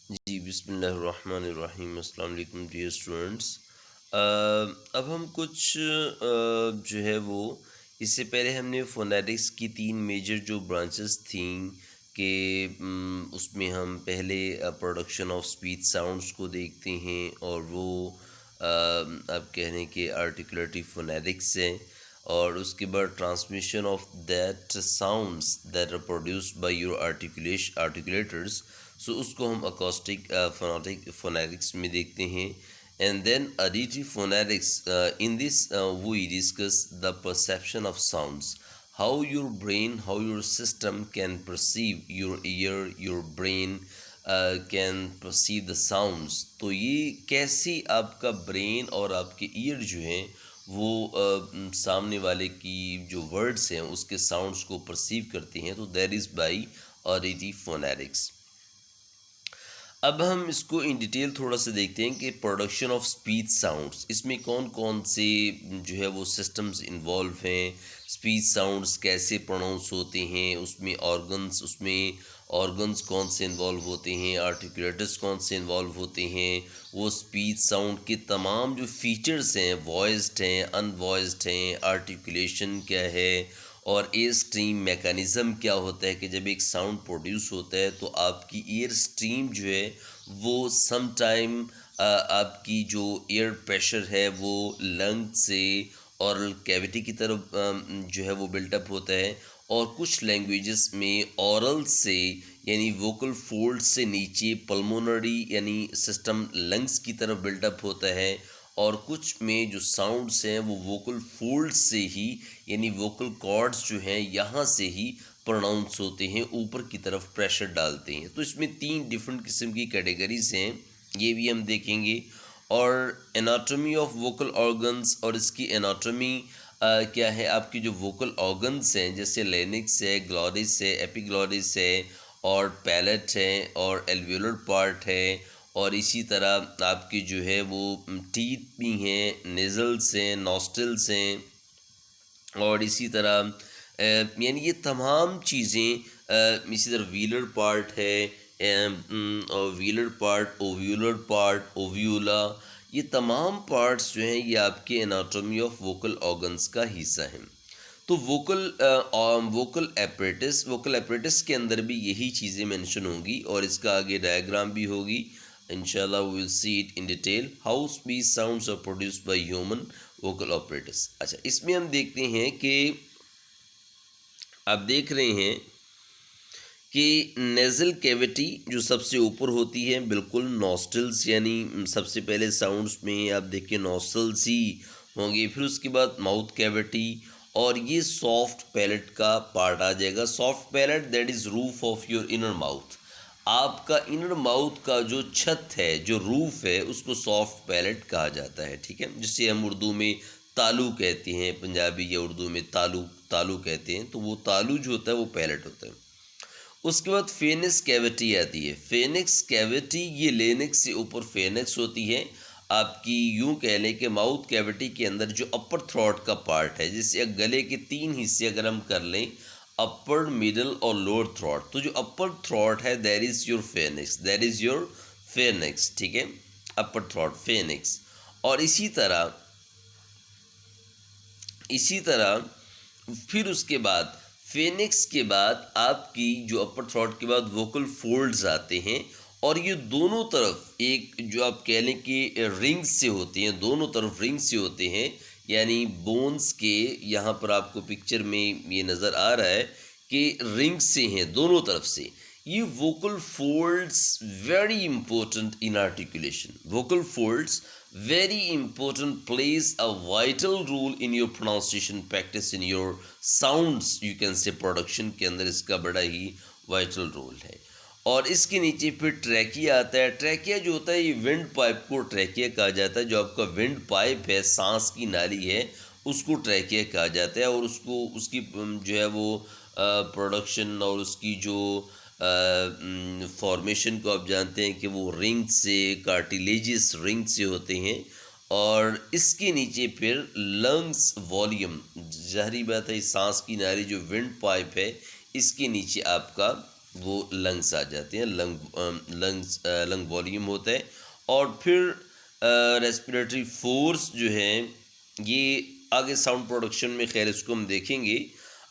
जी, बिस्मिल्लाहिर्रहमानिर्रहीम। अस्सलाम वालेकुम डियर स्टूडेंट्स। अब हम कुछ जो है वो इससे पहले हमने फ़ोनेटिक्स की 3 मेजर जो ब्रांचेस थीं कि उसमें हम पहले प्रोडक्शन ऑफ स्पीच साउंड्स को देखते हैं और वो आप कह लें कि आर्टिकुलेटरी फ़ोनेटिक्स है और उसके बाद transmission of that sounds that are produced by your articulators. So उसको हम अकॉस्टिक फोनेटिक्स में देखते हैं। And then auditory phonetics, in this we discuss the perception of sounds, how your brain, how your system can perceive, your ear, your brain can perceive the sounds. तो ये कैसे आपका brain और आपके year जो हैं वो सामने वाले की जो वर्ड्स हैं उसके साउंड्स को परसीव करती हैं, तो that is by auditory phonetics. अब हम इसको इन डिटेल थोड़ा सा देखते हैं कि प्रोडक्शन ऑफ स्पीच साउंड्स, इसमें कौन कौन से जो है वो सिस्टम्स इन्वॉल्व हैं, स्पीच साउंड्स कैसे प्रोनाउंस होते हैं, उसमें ऑर्गन्स कौन से इन्वॉल्व होते हैं, आर्टिकुलेटर्स कौन से इन्वॉल्व होते हैं, वो स्पीच साउंड के तमाम जो फीचर्स हैं, वॉइस्ड हैं, अनवॉइस्ड हैं, आर्टिकुलेशन क्या है और एयर स्ट्रीम मेकानिज़म क्या होता है कि जब एक साउंड प्रोड्यूस होता है तो आपकी एयर स्ट्रीम जो है वो सम टाइम आपकी जो एयर प्रेशर है वो लंग से औरल कैविटी की तरफ जो है वो बिल्टअप होता है, और कुछ लैंग्वेजेस में औरल से यानी वोकल फोल्ड से नीचे पल्मोनरी यानी सिस्टम लंग्स की तरफ बिल्टअप होता है, और कुछ में जो साउंड्स हैं वो वोकल फोल्ड से ही यानी वोकल कॉर्ड्स जो हैं यहाँ से ही प्रोनाउंस होते हैं, ऊपर की तरफ प्रेशर डालते हैं। तो इसमें 3 डिफरेंट किस्म की कैटेगरीज हैं, ये भी हम देखेंगे। और एनाटॉमी ऑफ वोकल ऑर्गन्स, और इसकी एनाटॉमी क्या है, आपकी जो वोकल ऑर्गन्स हैं जैसे लेनिक्स है, ग्लोटिस है, एपिग्लोटिस है, और पैलेट है, और एल्वियोलर पार्ट है, और इसी तरह आपकी जो है वो टीथ भी हैं, नेज़ल्स हैं, नॉस्ट्रल्स हैं, और इसी तरह यानी ये तमाम चीज़ें, इसी तरह व्हीलर पार्ट है, और व्हीलर पार्ट, ओव्यूलर पार्ट, ओव्यूला, ये तमाम पार्ट्स जो हैं ये आपके एनाटॉमी ऑफ वोकल ऑर्गन्स का हिस्सा हैं। तो वोकल एपरेटिस के अंदर भी यही चीज़ें मेंशन होंगी और इसका आगे डायग्राम भी होगी। इंशाल्लाह we will see it in detail, how speech sounds are produced by human vocal operators. अच्छा, इसमें हम देखते हैं कि आप देख रहे हैं कि नेज़ल कैविटी जो सबसे ऊपर होती है, बिल्कुल नॉस्ट्रल्स यानी सबसे पहले साउंड्स में आप देखिए नॉस्ट्रल्स ही होंगे, फिर उसके बाद माउथ कैविटी, और ये सॉफ्ट पैलेट का पार्ट आ जाएगा। Soft palate that is roof of your inner mouth, आपका इनर माउथ का जो छत है, जो रूफ है, उसको सॉफ्ट पैलेट कहा जाता है। ठीक है, जिसे हम उर्दू में तालू कहते हैं, पंजाबी या उर्दू में तालू तालू कहते हैं, तो वो तालू जो होता है वो पैलेट होता है। उसके बाद फेनिक्स कैविटी आती है। फेनिक्स कैविटी ये लेनिक्स से ऊपर फेनिक्स होती है। आपकी यूं कह लें कि माउथ कैविटी के अंदर जो अपर थ्रॉट का पार्ट है, जिससे गले के 3 हिस्से अगर हम कर लें, अपर, मिडल और लोअर थ्रॉट, तो जो अपर थ्रॉट है that is your pharynx, that is your pharynx. ठीक है, अपर थ्रॉट फेनिक्स। और इसी तरह फिर उसके बाद फेनिक्स के बाद आपकी जो अपर थ्रॉट के बाद वोकल फोल्ड्स आते हैं, और ये दोनों तरफ एक जो आप कह लें कि रिंग्स से होते हैं, दोनों तरफ रिंग्स से होते हैं, यानी बोन्स के यहाँ पर आपको पिक्चर में ये नज़र आ रहा है कि रिंग्स से हैं दोनों तरफ से। ये vocal folds very important in articulation. Vocal folds very important, plays a vital role in your pronunciation practice, in your sounds you can say production के अंदर इसका बड़ा ही vital role है। और इसके नीचे फिर ट्रैकिया आता है। ट्रैकिया जो होता है ये विंड पाइप को ट्रैकिया कहा जाता है। जो आपका विंड पाइप है, सांस की नाली है, उसको ट्रैकिया कहा जाता है, और उसको उसकी जो है वो प्रोडक्शन और उसकी जो फॉर्मेशन को आप जानते हैं कि वो रिंग से, कार्टिलेजियस रिंग से होते हैं। और इसके नीचे फिर लंग्स वॉल्यूम, ज़ाहिरी बात है सांस की नाली जो विंड पाइप है, इसके नीचे आपका वो लंग्स आ जाते हैं, लंग वॉल्यूम होता है। और फिर रेस्पिरेटरी फोर्स जो है ये आगे साउंड प्रोडक्शन में, खैर इसको हम देखेंगे।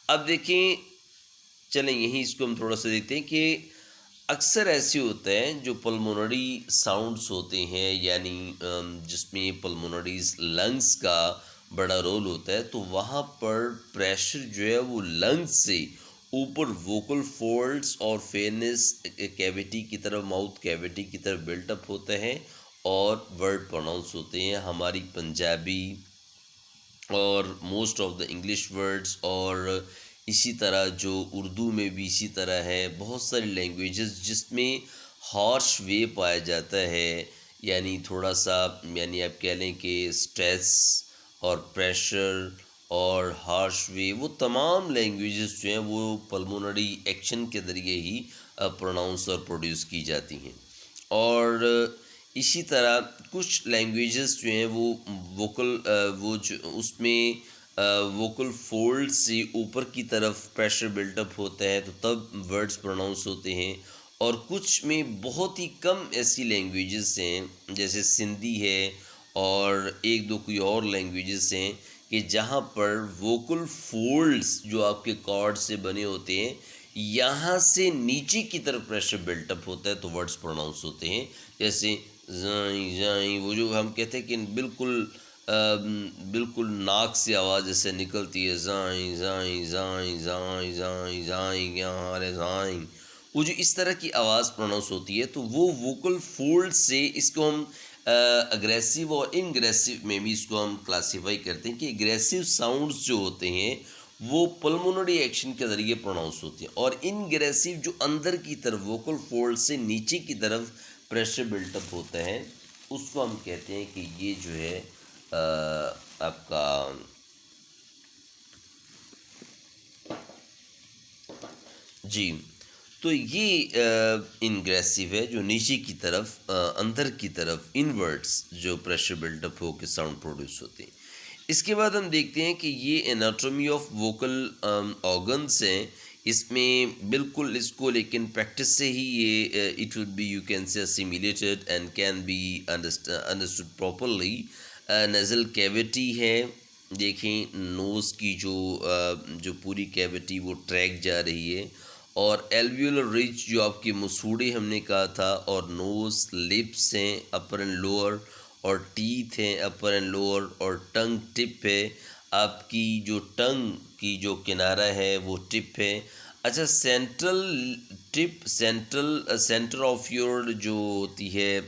अब देखें, चलें यहीं इसको हम थोड़ा सा देखते हैं कि अक्सर ऐसे होता है जो पल्मोनरी साउंड्स होते हैं, यानी जिसमें पल्मोनरीज लंग्स का बड़ा रोल होता है, तो वहाँ पर प्रेशर जो है वो लंग्स से ऊपर वोकल फोल्ड्स और फेयरनेस कैविटी की तरफ, माउथ कैविटी की तरफ बिल्टअप होता है और वर्ड प्रोनाउंस होते हैं। हमारी पंजाबी और most of the English words, और इसी तरह जो उर्दू में भी इसी तरह है, बहुत सारी लैंग्वेजेस जिसमें हार्श वे पाया जाता है, यानी थोड़ा सा, यानी आप कह लें कि स्ट्रेस और प्रेशर और हार्श वे, वो तमाम लैंग्वेजेस जो हैं वो पल्मोनरी एक्शन के ज़रिए ही प्रोनाउंस और प्रोड्यूस की जाती हैं। और इसी तरह कुछ लैंग्वेजेस जो हैं वो वोकल वो जो उसमें वोकल फोल्ड से ऊपर की तरफ प्रेशर बिल्टअप होता है, तो तब वर्ड्स प्रोनाउंस होते हैं। और कुछ में बहुत ही कम ऐसी लैंग्वेजेस हैं, जैसे सिंधी है और एक दो कोई और लैंग्वेजेस हैं, कि जहाँ पर वोकल फोल्ड्स जो आपके कॉर्ड से बने होते हैं, यहाँ से नीचे की तरफ प्रेशर बिल्टअप होता है, तो वर्ड्स प्रोनाउंस होते हैं। जैसे जाई जाई, वो जो हम कहते हैं कि बिल्कुल नाक से आवाज़ जैसे निकलती है, जाई जाई जाई जाई जाई जाई अरे जाई, वो जो इस तरह की आवाज़ प्रोनाउंस होती है, तो वो वोकल फोल्ड से, इसको हम अग्रेसिव और इनग्रेसिव में भी इसको हम क्लासीफाई करते हैं कि एग्रेसिव साउंड्स जो होते हैं वो पल्मोनरी एक्शन के ज़रिए प्रोनाउंस होती हैं, और इनग्रेसिव जो अंदर की तरफ वोकल फोल्ड से नीचे की तरफ प्रेशर बिल्टअप होता है, उसको हम कहते हैं कि ये जो है आपका जी, तो ये इनग्रेसिव है, जो नीचे की तरफ अंदर की तरफ इनवर्ड्स जो प्रेशर बिल्टअप हो के साउंड प्रोड्यूस होते हैं। इसके बाद हम देखते हैं कि ये एनाटॉमी ऑफ वोकल ऑर्गन्स हैं, इसमें बिल्कुल इसको लेकिन प्रैक्टिस से ही ये it would be, you can say, assimilated and can be understood properly. Nasal cavity है, देखें नोज़ की जो पूरी कैविटी वो ट्रैक जा रही है, और एल्वियोलर रिज जो आपकी मसूड़े हमने कहा था, और नोज़, लिप्स हैं अपर एंड लोअर, और टीथ हैं अपर एंड लोअर, और टंग टिप है, आपकी जो टंग की जो किनारा है वो टिप है। अच्छा, central tip, centre of your जो होती है,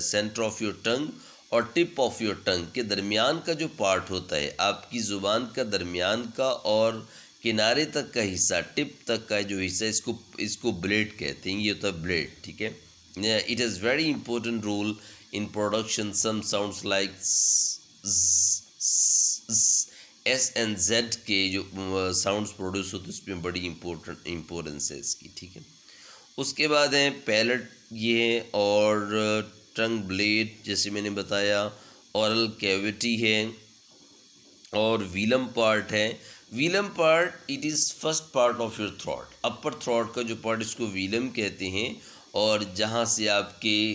सेंटर ऑफ योर टंग और टिप ऑफ योर टंग के दरमियान का जो पार्ट होता है, आपकी ज़ुबान का दरमियान का और किनारे तक का हिस्सा, टिप तक का जो हिस्सा, इसको ब्लेड कहते हैं, ये होता है ब्लेड, ठीक है। It has very important role in production some sounds like S and Z के जो साउंड्स प्रोड्यूस होते हैं, उसमें बड़ी इम्पोर्टेंस है इसकी, ठीक है। उसके बाद है पैलेट, ये है, और टंग ब्लेड जैसे मैंने बताया, ओरल कैविटी है, और वीलम पार्ट है। Velum part it is first part of your throat, upper throat का जो पार्ट, इसको वीलम कहते हैं, और जहाँ से आपके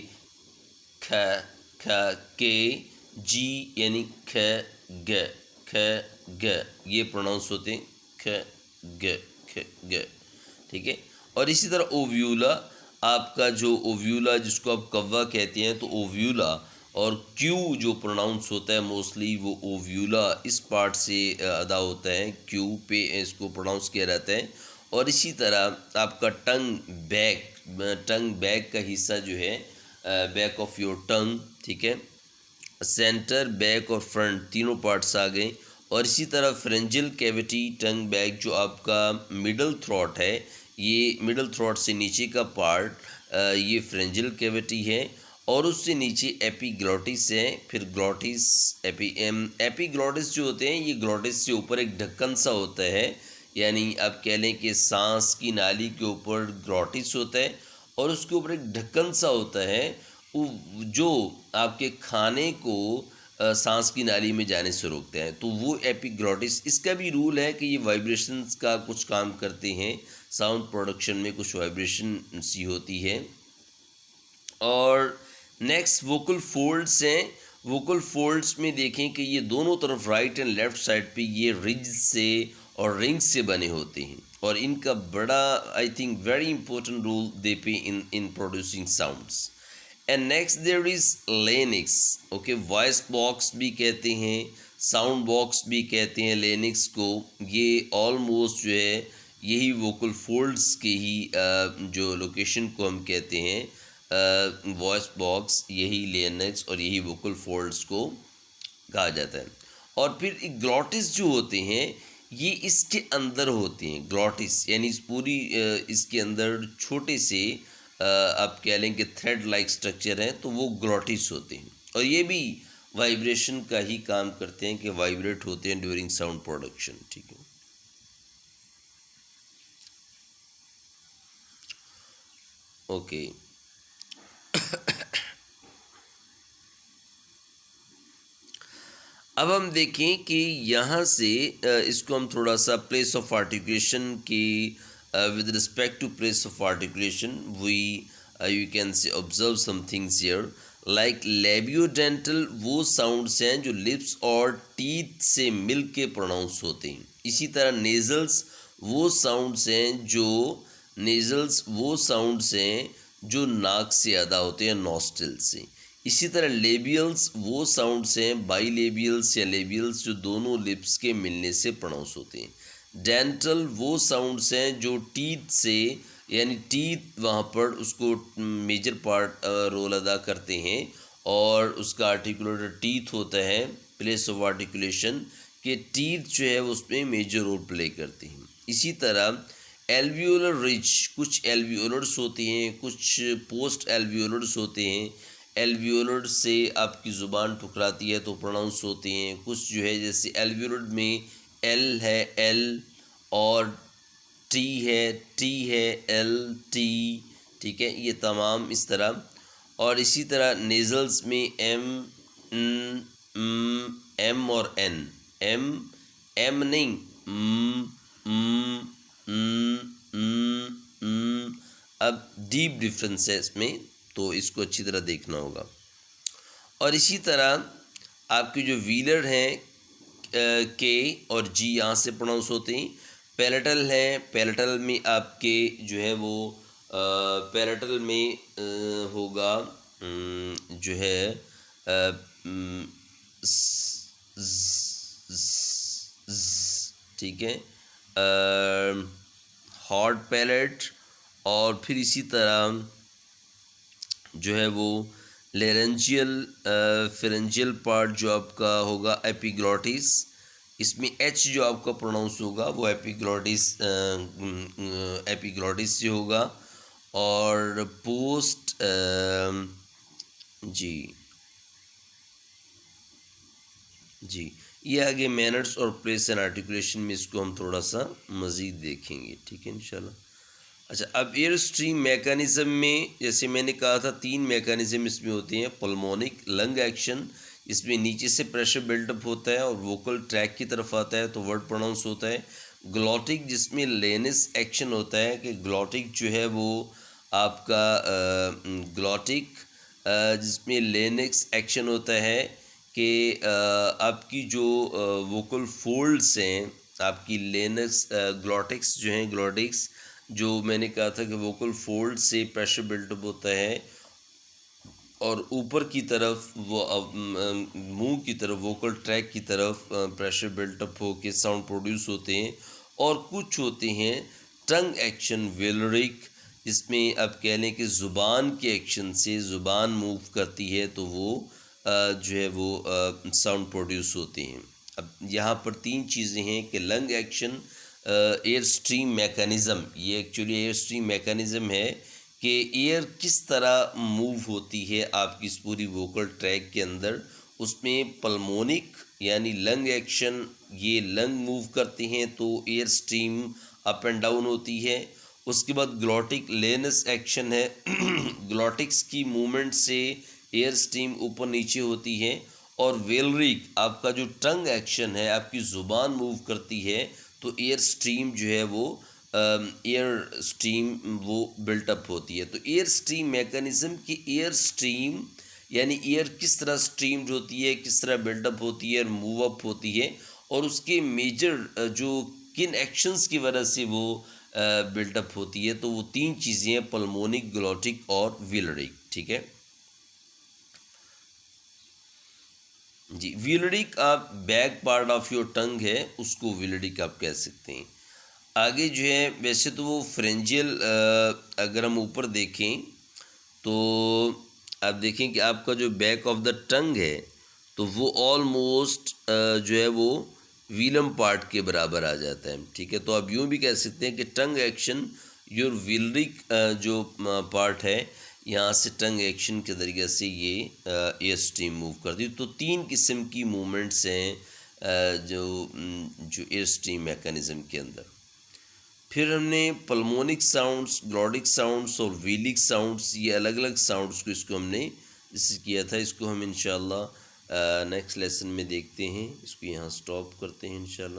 ख ख के जी यानी ख ग ये प्रोनाउंस होते हैं, ख ग, ठीक है। और इसी तरह ओव्यूला, आपका जो ओव्यूला जिसको आप कव्वा कहते हैं, तो ओव्यूला और क्यू जो प्रोनाउंस होता है मोस्टली, वो ओव्यूला इस पार्ट से अदा होता है, क्यू पे इसको प्रोनाउंस किया जाता है। और इसी तरह आपका टंग बैक का हिस्सा जो है, बैक ऑफ योर टंग, ठीक है, सेंटर, बैक और फ्रंट तीनों पार्ट्स आ गए। और इसी तरह फ्रेंजियल कैविटी, टंग बैक जो आपका मिडल थ्रॉट है, ये मिडल थ्रॉट से नीचे का पार्ट ये फ्रेंजियल कैविटी है, और उससे नीचे एपीग्लॉटिस है, फिर ग्लॉटिस, एपीग्लॉटिस जो होते हैं, ये ग्लॉटिस से ऊपर एक ढक्कन सा होता है, यानी आप कह लें कि सांस की नाली के ऊपर ग्लॉटिस होता है, और उसके ऊपर एक ढक्कन सा होता है जो आपके खाने को सांस की नाली में जाने से रोकते हैं, तो वो एपिग्लॉटिस। इसका भी रूल है कि ये वाइब्रेशंस का कुछ काम करते हैं, साउंड प्रोडक्शन में कुछ वाइब्रेशन सी होती है। और नेक्स्ट वोकल फोल्ड्स हैं। वोकल फोल्ड्स में देखें कि ये दोनों तरफ राइट एंड लेफ्ट साइड पे ये रिज से और रिंग से बने होते हैं, और इनका बड़ा I think very important role they play in producing sounds. And next there is larynx. Okay, voice box भी कहते हैं, साउंड बॉक्स भी कहते हैं लेनिक्स को। ये ऑलमोस्ट जो है यही वोकल फोल्ड्स के ही जो लोकेशन को हम कहते हैं वॉइस बॉक्स, यही लेनिक्स और यही वोकल फोल्ड्स को कहा जाता है। और फिर ग्लॉटिस जो होते हैं ये इसके अंदर होते हैं। ग्लॉटिस यानी इस पूरी इसके अंदर छोटे से आप कह लें कि थ्रेड लाइक स्ट्रक्चर है, तो वो ग्लॉटिस होते हैं, और ये भी वाइब्रेशन का ही काम करते हैं कि वाइब्रेट होते हैं ड्यूरिंग साउंड प्रोडक्शन। ठीक है, ओके। अब हम देखें कि यहाँ से इसको हम थोड़ा सा प्लेस ऑफ आर्टिकुलेशन की with respect to place of articulation, you can say observe some things here, like labiodental वो साउंड्स हैं जो लिप्स और टीथ से मिल के प्रोनाउंस होते हैं। इसी तरह नेजल्स वो साउंड्स हैं जो नाक से अदा होते हैं, नॉस्ट्रिल से। इसी तरह लेबियल्स वो साउंड्स हैं, बाइलेबियल्स या लेबियल्स, जो दोनों लिप्स के मिलने से प्रोनाउंस होते हैं। डेंटल वो साउंड्स हैं जो टीथ से, यानी टीथ वहाँ पर उसको मेजर पार्ट रोल अदा करते हैं, और उसका आर्टिकुलेटर टीथ होता है, प्लेस ऑफ आर्टिकुलेशन के टीथ जो है उसमें मेजर रोल प्ले करते हैं। इसी तरह एल्वियोलर रिज, कुछ एल्वियोलर्स होते हैं, कुछ पोस्ट एल्वियोलर्स होते हैं। एल्वियोलर से आपकी ज़ुबान ठुकराती है तो प्रोनाउंस होते हैं। कुछ जो है जैसे एल्वियोलर में एल है, एल, और टी है, एल टी। ठीक है, ये तमाम इस तरह। और इसी तरह नेज़ल्स में एम, एम और एन, एम नहीं, अब डीप डिफरेंस है इसमें, तो इसको अच्छी तरह देखना होगा। और इसी तरह आपके जो व्हीलर हैं के और जी यहाँ से प्रोनाउंस होते हैं। पैलेटल है, पैलेटल में आपके जो है वो पैलेटल में होगा जो है ठीक है, हॉट पैलेट। और फिर इसी तरह जो है वो लेरेंजियल फेरेंजियल पार्ट जो आपका होगा एपिग्लॉटिस, इसमें एच जो आपका प्रोनाउंस होगा वो एपिग्लॉटिस से होगा। और पोस्ट जी ये आगे मैनर्स और प्लेस एंड आर्टिकुलेशन में इसको हम थोड़ा सा मज़ीद देखेंगे। ठीक है इंशाल्लाह। अच्छा, अब एयर स्ट्रीम मैकेनिज़्म में जैसे मैंने कहा था 3 मैकेनिज़्म इसमें होते हैं। पल्मोनिक, लंग एक्शन, इसमें नीचे से प्रेशर बिल्डअप होता है और वोकल ट्रैक की तरफ आता है तो वर्ड प्रोनाउंस होता है। ग्लॉटिक, जिसमें लेनिस एक्शन होता है कि ग्लॉटिक जो है वो आपका ग्लॉटिक जिसमें लेनिक्स एक्शन होता है कि आपकी जो वोकल फोल्ड्स हैं, आपकी लेनिक्स ग्लॉटिक्स जो हैं, ग्लॉटिक्स जो मैंने कहा था कि वोकल फोल्ड से प्रेशर बिल्डअप होता है और ऊपर की तरफ वो मुंह की तरफ, वोकल ट्रैक की तरफ प्रेशर बिल्टअप हो के साउंड प्रोड्यूस होते हैं। और कुछ होते हैं टंग एक्शन, वेलरिक, जिसमें आप कह लें कि ज़ुबान के एक्शन से ज़ुबान मूव करती है तो वो जो है वो साउंड प्रोड्यूस होते हैं। अब यहाँ पर 3 चीज़ें हैं कि lung action, air stream mechanism, ये एक्चुअली एयर स्ट्रीम मैकेनिज़्म है कि एयर किस तरह मूव होती है आपकी इस पूरी वोकल ट्रैक के अंदर। उसमें पल्मोनिक यानी लंग एक्शन, ये लंग मूव करते हैं तो air stream up and down होती है। उसके बाद ग्लॉटिक लेनस एक्शन है ग्लॉटिक्स की मूवमेंट से एयर स्ट्रीम ऊपर नीचे होती है। और वेलरिक, आपका जो टंग एक्शन है, आपकी ज़ुबान मूव करती है तो एयर स्ट्रीम जो है वो एयर स्ट्रीम वो बिल्टअप होती है। तो एयर स्ट्रीम मैकेनिज़्म की एयर स्ट्रीम यानी एयर किस तरह स्ट्रीम्ड होती है, किस तरह बिल्डअप होती है, मूव अप होती है, और उसके मेजर जो किन एक्शंस की वजह से वो बिल्डअप होती है। तो वो तीन चीज़ें हैं, पल्मोनिक, ग्लोटिक और विलरिक। ठीक है जी। विलरिक आप back part of your tongue है, उसको विलरिक आप कह सकते हैं। आगे जो है, वैसे तो वो फ्रेंजियल, अगर हम ऊपर देखें तो आप देखें कि आपका जो बैक ऑफ द टंग है तो वो ऑलमोस्ट जो है वो वीलम पार्ट के बराबर आ जाता है। ठीक है, तो आप यूँ भी कह सकते हैं कि टंग एक्शन योर विलरिक जो पार्ट है, यहाँ से टंग एक्शन के तरीके से ये एयर स्ट्रीम मूव करती है। तो तीन किस्म की मूवमेंट्स हैं जो एयर स्ट्रीम मैकेनिज़्म के अंदर। फिर हमने पल्मोनिक साउंड्स, ग्लोटिक साउंड्स और वीलिक साउंड्स, ये अलग अलग साउंड्स को इसको हमने जैसे किया था। इसको हम इंशाल्लाह नेक्स्ट लेसन में देखते हैं। इसको यहाँ स्टॉप करते हैं इंशाल्लाह।